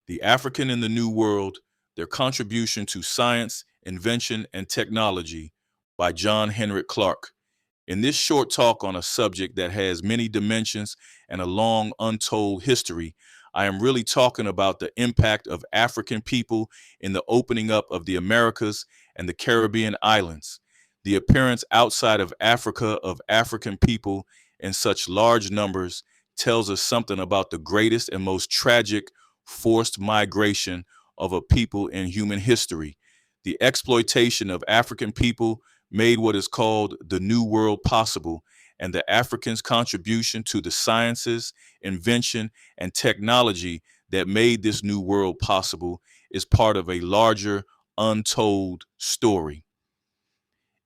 The African in the New World, Their Contribution to Science, Invention, and Technology by John Henrik Clarke. In this short talk on a subject that has many dimensions and a long untold history, I am really talking about the impact of African people in the opening up of the Americas and the Caribbean islands. The appearance outside of Africa of African people in such large numbers tells us something about the greatest and most tragic forced migration of a people in human history. The exploitation of African people made what is called the New World possible, and the Africans' contribution to the sciences, invention, and technology that made this New World possible is part of a larger, untold story.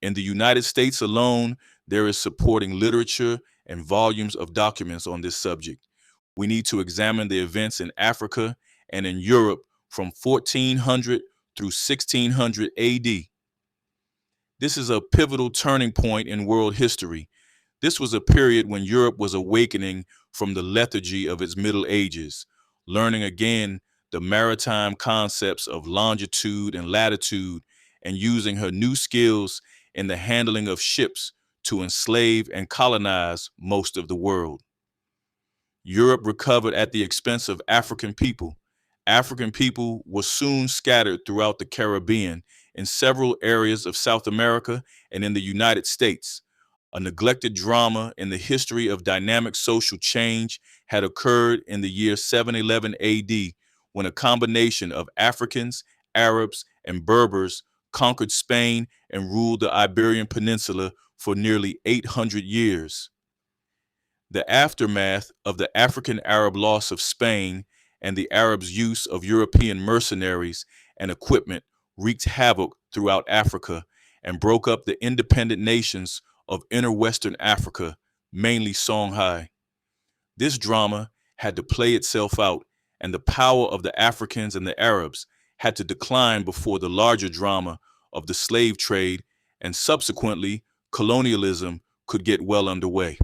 In the United States alone, there is supporting literature and volumes of documents on this subject. We need to examine the events in Africa and in Europe from 1400 through 1600 AD. This is a pivotal turning point in world history. This was a period when Europe was awakening from the lethargy of its Middle Ages, learning again the maritime concepts of longitude and latitude, and using her new skills in the handling of ships to enslave and colonize most of the world. Europe recovered at the expense of African people. African people were soon scattered throughout the Caribbean, in several areas of South America, and in the United States. A neglected drama in the history of dynamic social change had occurred in the year 711 AD, when a combination of Africans, Arabs, and Berbers conquered Spain and ruled the Iberian Peninsula for nearly 800 years. The aftermath of the African-Arab loss of Spain and the Arabs' use of European mercenaries and equipment wreaked havoc throughout Africa and broke up the independent nations of inner Western Africa, mainly Songhai. This drama had to play itself out, and the power of the Africans and the Arabs had to decline before the larger drama of the slave trade and subsequently colonialism could get well underway.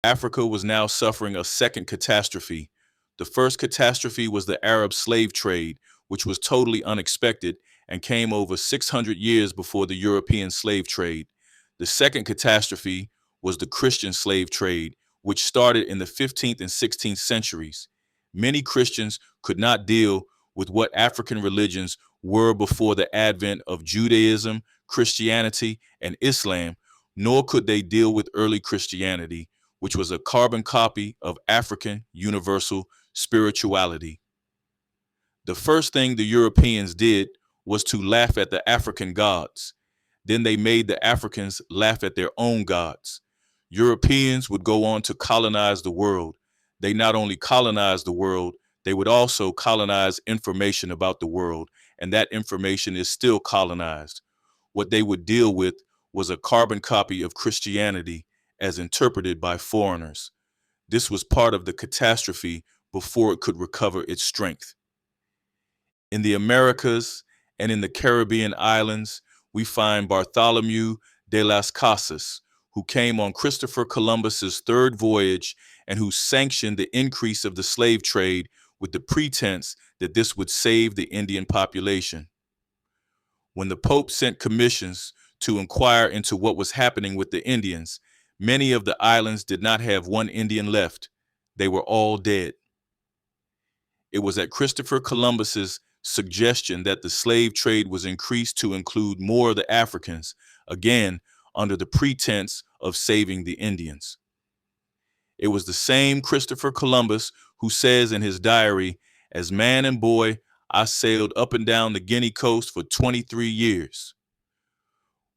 Africa was now suffering a second catastrophe. The first catastrophe was the Arab slave trade, which was totally unexpected and came over 600 years before the European slave trade. The second catastrophe was the Christian slave trade, which started in the 15th and 16th centuries. Many Christians could not deal with what African religions were before the advent of Judaism, Christianity, and Islam, nor could they deal with early Christianity, which was a carbon copy of African universal spirituality. The first thing the Europeans did was to laugh at the African gods. Then they made the Africans laugh at their own gods. Europeans would go on to colonize the world. They not only colonized the world, they would also colonize information about the world, and that information is still colonized. What they would deal with was a carbon copy of Christianity as interpreted by foreigners. This was part of the catastrophe before it could recover its strength. In the Americas and in the Caribbean islands, we find Bartholomew de las Casas, who came on Christopher Columbus's third voyage and who sanctioned the increase of the slave trade with the pretense that this would save the Indian population. When the Pope sent commissions to inquire into what was happening with the Indians, many of the islands did not have one Indian left. They were all dead. It was at Christopher Columbus's suggestion that the slave trade was increased to include more of the Africans, again under the pretense of saving the Indians. It was the same Christopher Columbus who says in his diary, "As man and boy, I sailed up and down the Guinea coast for 23 years.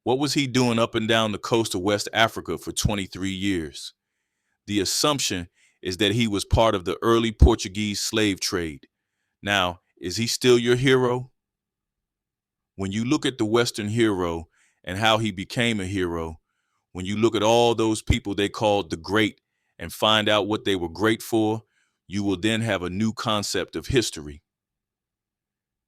What was he doing up and down the coast of West Africa for 23 years? The assumption is that he was part of the early Portuguese slave trade. Now, is he still your hero? When you look at the Western hero and how he became a hero, when you look at all those people they called the great and find out what they were great for, you will then have a new concept of history.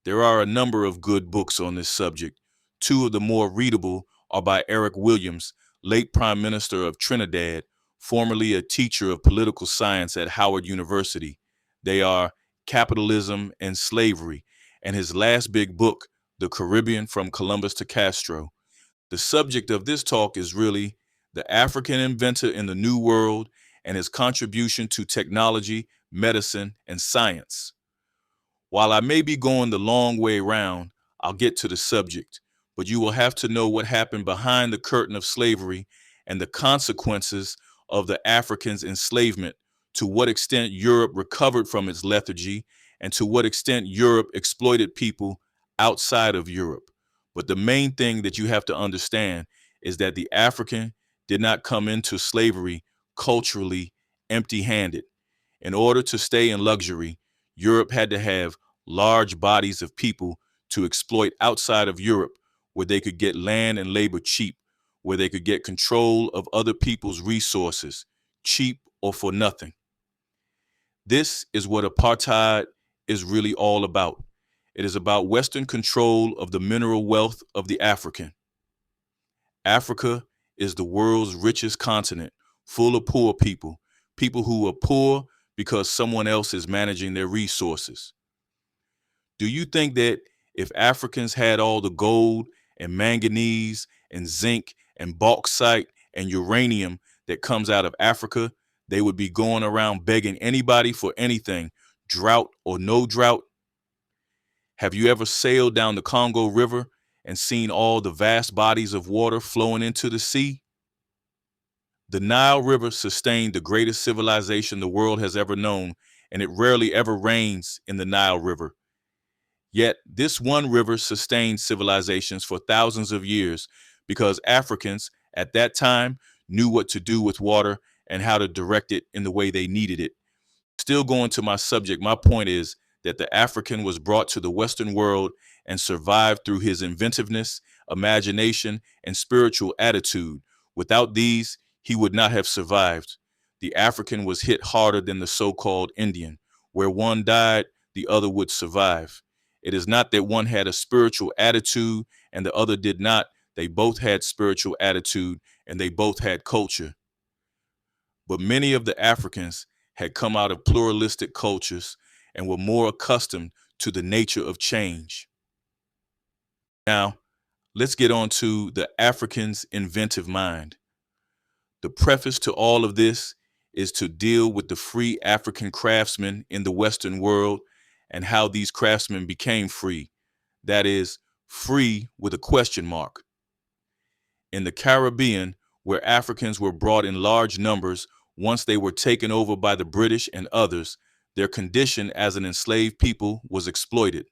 There are a number of good books on this subject. Two of the more readable are by Eric Williams, late Prime Minister of Trinidad, formerly a teacher of political science at Howard University. They are Capitalism and Slavery, and his last big book, The Caribbean from Columbus to Castro. The subject of this talk is really the African inventor in the New World and his contribution to technology, medicine, and science. While I may be going the long way around, I'll get to the subject, but you will have to know what happened behind the curtain of slavery and the consequences of the Africans' enslavement, to what extent Europe recovered from its lethargy, and to what extent Europe exploited people outside of Europe. But the main thing that you have to understand is that the African did not come into slavery culturally empty-handed. In order to stay in luxury, Europe had to have large bodies of people to exploit outside of Europe, where they could get land and labor cheap, where they could get control of other people's resources, cheap or for nothing. This is what apartheid is really all about. It is about Western control of the mineral wealth of the African. Africa is the world's richest continent, full of poor people, people who are poor because someone else is managing their resources. Do you think that if Africans had all the gold and manganese and zinc and bauxite and uranium that comes out of Africa, they would be going around begging anybody for anything, drought or no drought? Have you ever sailed down the Congo River and seen all the vast bodies of water flowing into the sea? The Nile River sustained the greatest civilization the world has ever known, and it rarely ever rains in the Nile River. Yet this one river sustained civilizations for thousands of years because Africans at that time knew what to do with water and how to direct it in the way they needed it. Still going to my subject, my point is that the African was brought to the Western world and survived through his inventiveness, imagination, and spiritual attitude. Without these, he would not have survived. The African was hit harder than the so-called Indian. Where one died, the other would survive. It is not that one had a spiritual attitude and the other did not. They both had spiritual attitude and they both had culture. But many of the Africans had come out of pluralistic cultures and were more accustomed to the nature of change. Now, let's get on to the African's inventive mind. The preface to all of this is to deal with the free African craftsmen in the Western world and how these craftsmen became free. That is, free with a question mark. In the Caribbean, where Africans were brought in large numbers once they were taken over by the British and others, their condition as an enslaved people was exploited.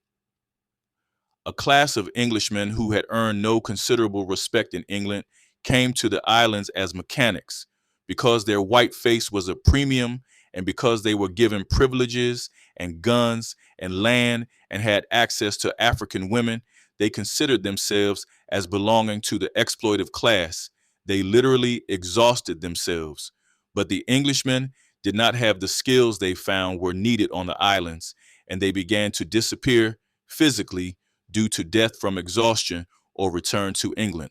A class of Englishmen who had earned no considerable respect in England came to the islands as mechanics. Because their white face was a premium and because they were given privileges and guns and land and had access to African women, they considered themselves as belonging to the exploitive class. They literally exhausted themselves. But the Englishmen did not have the skills they found were needed on the islands, and they began to disappear physically due to death from exhaustion or return to England.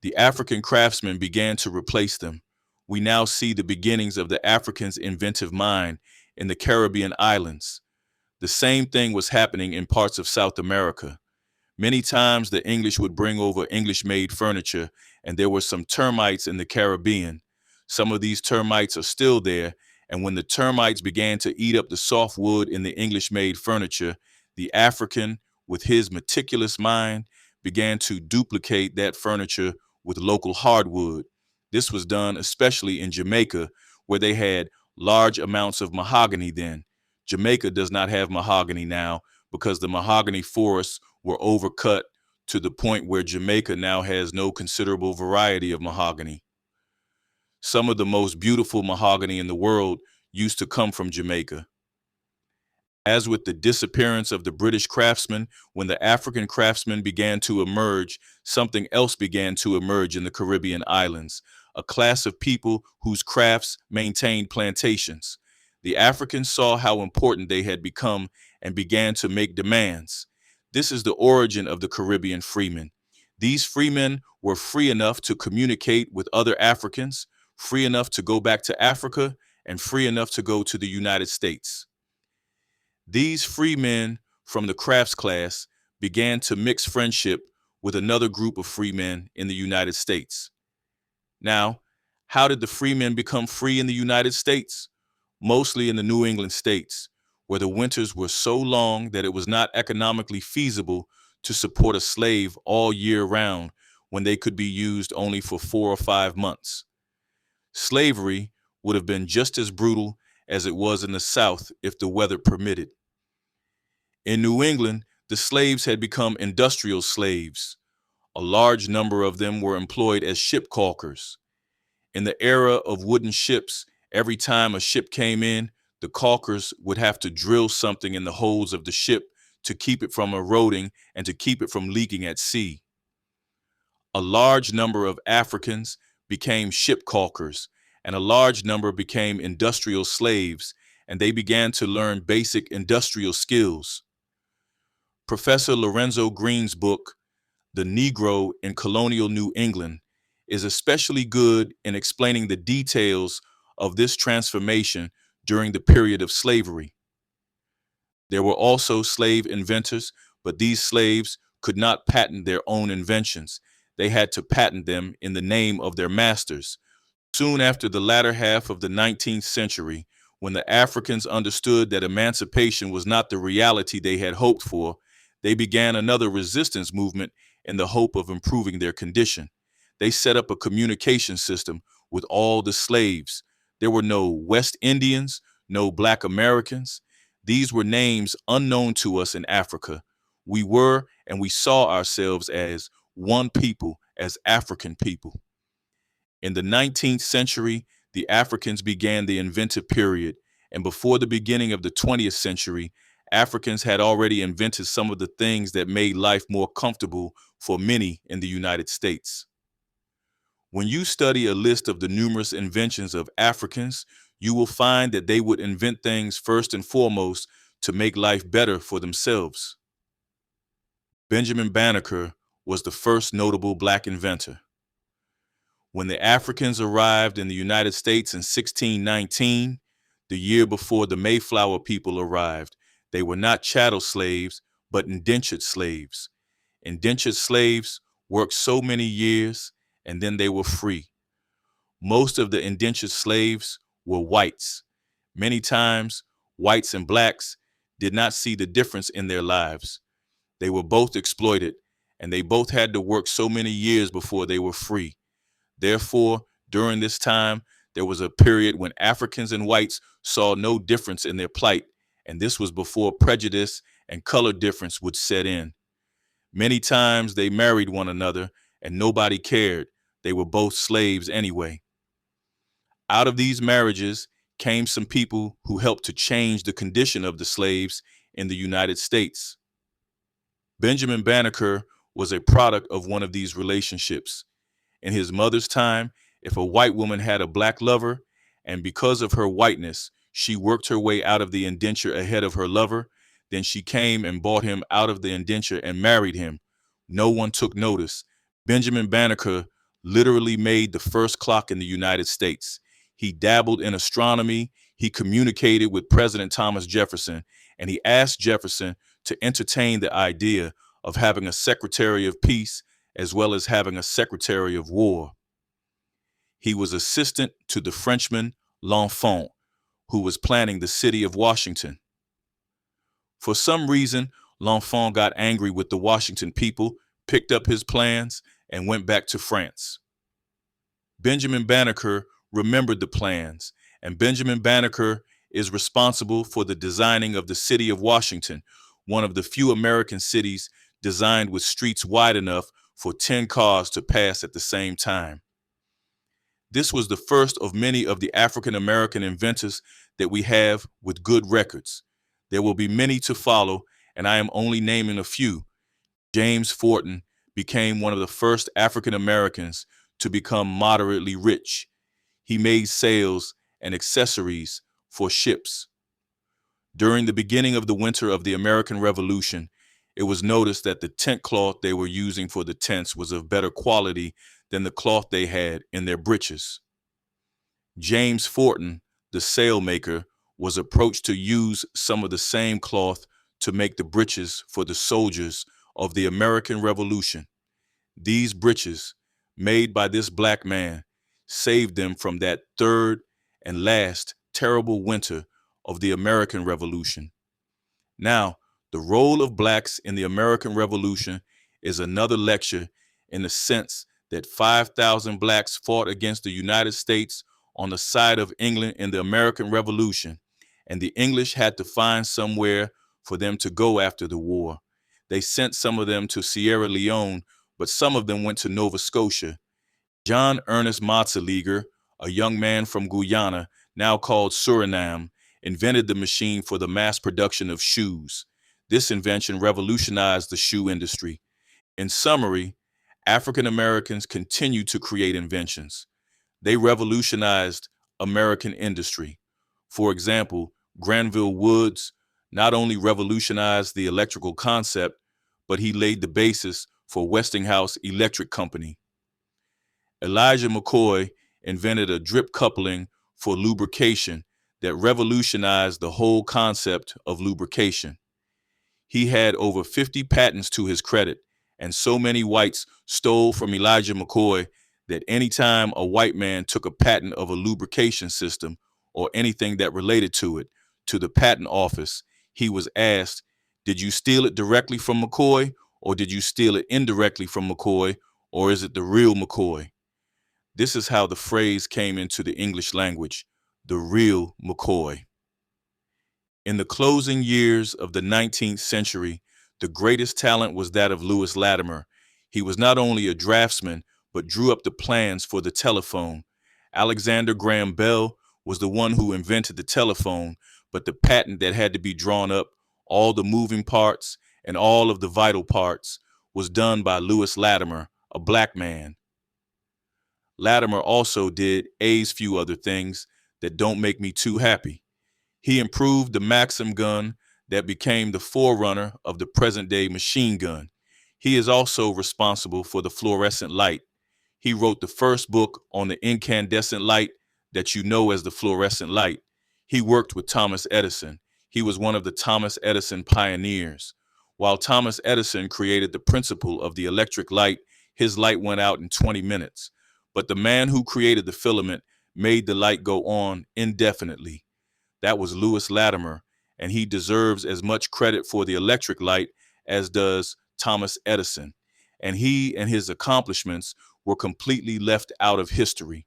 The African craftsmen began to replace them. We now see the beginnings of the African's inventive mind in the Caribbean islands. The same thing was happening in parts of South America. Many times the English would bring over English-made furniture, and there were some termites in the Caribbean. Some of these termites are still there, and when the termites began to eat up the soft wood in the English-made furniture, the African, with his meticulous mind, began to duplicate that furniture with local hardwood. This was done especially in Jamaica, where they had large amounts of mahogany then. Jamaica does not have mahogany now because the mahogany forests were overcut to the point where Jamaica now has no considerable variety of mahogany. Some of the most beautiful mahogany in the world used to come from Jamaica. As with the disappearance of the British craftsmen, when the African craftsmen began to emerge, something else began to emerge in the Caribbean islands, a class of people whose crafts maintained plantations. The Africans saw how important they had become and began to make demands. This is the origin of the Caribbean freemen. These freemen were free enough to communicate with other Africans, free enough to go back to Africa, and free enough to go to the United States. These free men from the crafts class began to mix friendship with another group of free men in the United States. Now, how did the free men become free in the United States? Mostly in the New England states, where the winters were so long that it was not economically feasible to support a slave all year round when they could be used only for 4 or 5 months. Slavery would have been just as brutal as it was in the South if the weather permitted. In New England, the slaves had become industrial slaves. A large number of them were employed as ship caulkers. In the era of wooden ships, every time a ship came in, the caulkers would have to drill something in the holds of the ship to keep it from eroding and to keep it from leaking at sea. A large number of Africans became ship caulkers, and a large number became industrial slaves, and they began to learn basic industrial skills. Professor Lorenzo Green's book, The Negro in Colonial New England, is especially good in explaining the details of this transformation during the period of slavery. There were also slave inventors, but these slaves could not patent their own inventions. They had to patent them in the name of their masters. Soon after the latter half of the 19th century, when the Africans understood that emancipation was not the reality they had hoped for, they began another resistance movement in the hope of improving their condition. They set up a communication system with all the slaves. There were no West Indians, no Black Americans. These were names unknown to us in Africa. We were and we saw ourselves as one people, as African people. In the 19th century, the Africans began the inventive period, and before the beginning of the 20th century, Africans had already invented some of the things that made life more comfortable for many in the United States. When you study a list of the numerous inventions of Africans, you will find that they would invent things first and foremost to make life better for themselves. Benjamin Banneker was the first notable Black inventor. When the Africans arrived in the United States in 1619, the year before the Mayflower people arrived, they were not chattel slaves, but indentured slaves. Indentured slaves worked so many years, and then they were free. Most of the indentured slaves were whites. Many times, whites and blacks did not see the difference in their lives. They were both exploited, and they both had to work so many years before they were free. Therefore, during this time, there was a period when Africans and whites saw no difference in their plight, and this was before prejudice and color difference would set in. Many times they married one another, and nobody cared. They were both slaves anyway. Out of these marriages came some people who helped to change the condition of the slaves in the United States. Benjamin Banneker was a product of one of these relationships. In his mother's time, if a white woman had a black lover, and because of her whiteness, she worked her way out of the indenture ahead of her lover, then she came and bought him out of the indenture and married him. No one took notice. Benjamin Banneker literally made the first clock in the United States. He dabbled in astronomy, he communicated with President Thomas Jefferson, and he asked Jefferson to entertain the idea of having a Secretary of Peace as well as having a Secretary of War. He was assistant to the Frenchman L'Enfant, who was planning the city of Washington. For some reason, L'Enfant got angry with the Washington people, picked up his plans, and went back to France. Benjamin Banneker remembered the plans, and Benjamin Banneker is responsible for the designing of the city of Washington, one of the few American cities designed with streets wide enough for 10 cars to pass at the same time. This was the first of many of the African American inventors that we have with good records. There will be many to follow, and I am only naming a few. James Forten became one of the first African Americans to become moderately rich. He made sails and accessories for ships. During the beginning of the winter of the American Revolution, it was noticed that the tent cloth they were using for the tents was of better quality than the cloth they had in their breeches. James Forten, the sailmaker, was approached to use some of the same cloth to make the breeches for the soldiers of the American Revolution. These breeches, made by this black man, saved them from that third and last terrible winter of the American Revolution. Now, the role of blacks in the American Revolution is another lecture in the sense that 5,000 blacks fought against the United States on the side of England in the American Revolution, and the English had to find somewhere for them to go after the war. They sent some of them to Sierra Leone, but some of them went to Nova Scotia. John Ernest Matzeliger, a young man from Guyana, now called Suriname, invented the machine for the mass production of shoes. This invention revolutionized the shoe industry. In summary, African Americans continue to create inventions. They revolutionized American industry. For example, Granville Woods not only revolutionized the electrical concept, but he laid the basis for Westinghouse Electric Company. Elijah McCoy invented a drip coupling for lubrication that revolutionized the whole concept of lubrication. He had over 50 patents to his credit, and so many whites stole from Elijah McCoy that anytime a white man took a patent of a lubrication system or anything that related to it to the patent office, he was asked, "Did you steal it directly from McCoy, or did you steal it indirectly from McCoy, or is it the real McCoy?" This is how the phrase came into the English language, the real McCoy. In the closing years of the 19th century, the greatest talent was that of Lewis Latimer. He was not only a draftsman, but drew up the plans for the telephone. Alexander Graham Bell was the one who invented the telephone, but the patent that had to be drawn up, all the moving parts and all of the vital parts, was done by Lewis Latimer, a black man. Latimer also did a few other things that don't make me too happy. He improved the Maxim gun that became the forerunner of the present-day machine gun. He is also responsible for the fluorescent light. He wrote the first book on the incandescent light that you know as the fluorescent light. He worked with Thomas Edison. He was one of the Thomas Edison pioneers. While Thomas Edison created the principle of the electric light, his light went out in 20 minutes. But the man who created the filament made the light go on indefinitely. That was Lewis Latimer, and he deserves as much credit for the electric light as does Thomas Edison. And he and his accomplishments were completely left out of history.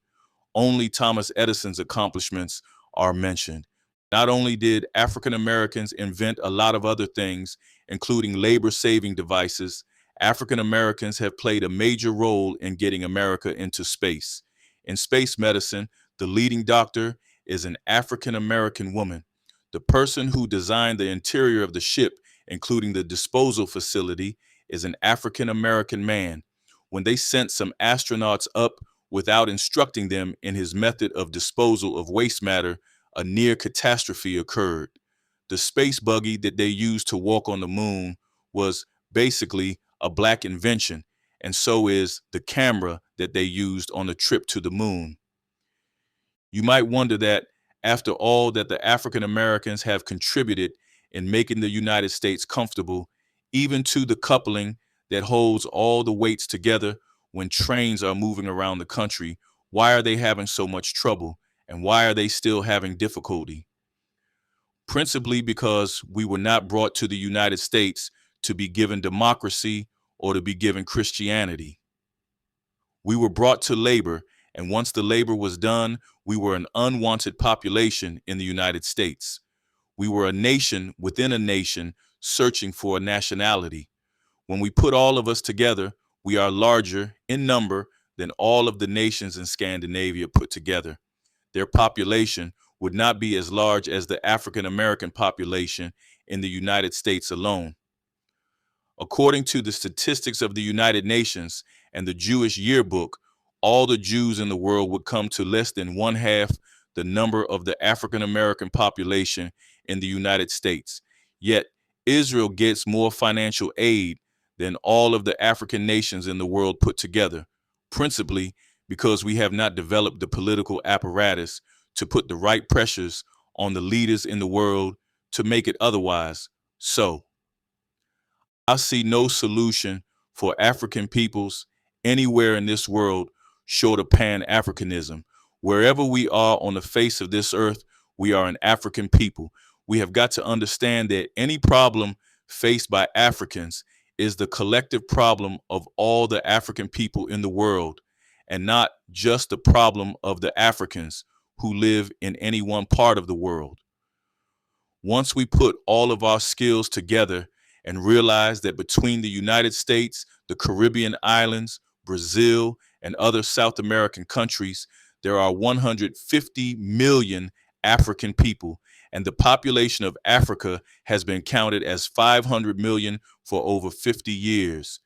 Only Thomas Edison's accomplishments are mentioned. Not only did African Americans invent a lot of other things, including labor-saving devices, African Americans have played a major role in getting America into space. In space medicine, the leading doctor is an African American woman. The person who designed the interior of the ship, including the disposal facility, is an African American man. When they sent some astronauts up without instructing them in his method of disposal of waste matter, a near catastrophe occurred. The space buggy that they used to walk on the moon was basically a black invention, and so is the camera that they used on the trip to the moon. You might wonder that after all that the African Americans have contributed in making the United States comfortable, even to the coupling that holds all the weights together when trains are moving around the country, why are they having so much trouble, and why are they still having difficulty? Principally because we were not brought to the United States to be given democracy or to be given Christianity. We were brought to labor, and once the labor was done, we were an unwanted population in the United States. We were a nation within a nation searching for a nationality. When we put all of us together, we are larger in number than all of the nations in Scandinavia put together. Their population would not be as large as the African American population in the United States alone. According to the statistics of the United Nations and the Jewish Yearbook, all the Jews in the world would come to less than one half the number of the African American population in the United States. Yet Israel gets more financial aid than all of the African nations in the world put together, principally because we have not developed the political apparatus to put the right pressures on the leaders in the world to make it otherwise. So, I see no solution for African peoples anywhere in this world short of Pan-Africanism. Wherever we are on the face of this earth, we are an African people. We have got to understand that any problem faced by Africans is the collective problem of all the African people in the world, and not just the problem of the Africans who live in any one part of the world. Once we put all of our skills together and realize that between the United States, the Caribbean islands, Brazil, and other South American countries, there are 150 million African people, and the population of Africa has been counted as 500 million for over 50 years,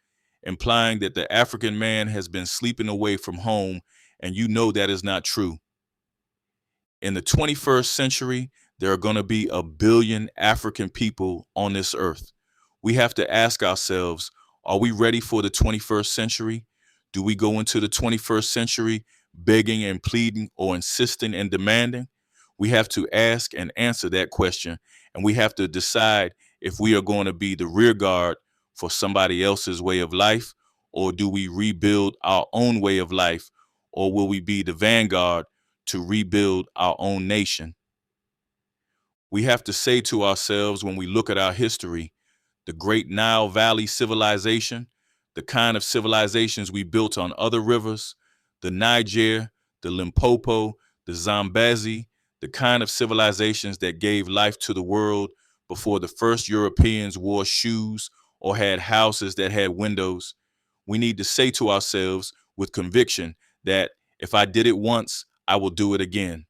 implying that the African man has been sleeping away from home, and you know that is not true. In the 21st century, there are going to be 1 billion African people on this earth. We have to ask ourselves, are we ready for the 21st century? Do we go into the 21st century begging and pleading or insisting and demanding? We have to ask and answer that question, and we have to decide if we are going to be the rear guard for somebody else's way of life, or do we rebuild our own way of life, or will we be the vanguard to rebuild our own nation? We have to say to ourselves when we look at our history, the great Nile Valley civilization, the kind of civilizations we built on other rivers, the Niger, the Limpopo, the Zambezi, the kind of civilizations that gave life to the world before the first Europeans wore shoes or had houses that had windows. We need to say to ourselves with conviction that if I did it once, I will do it again.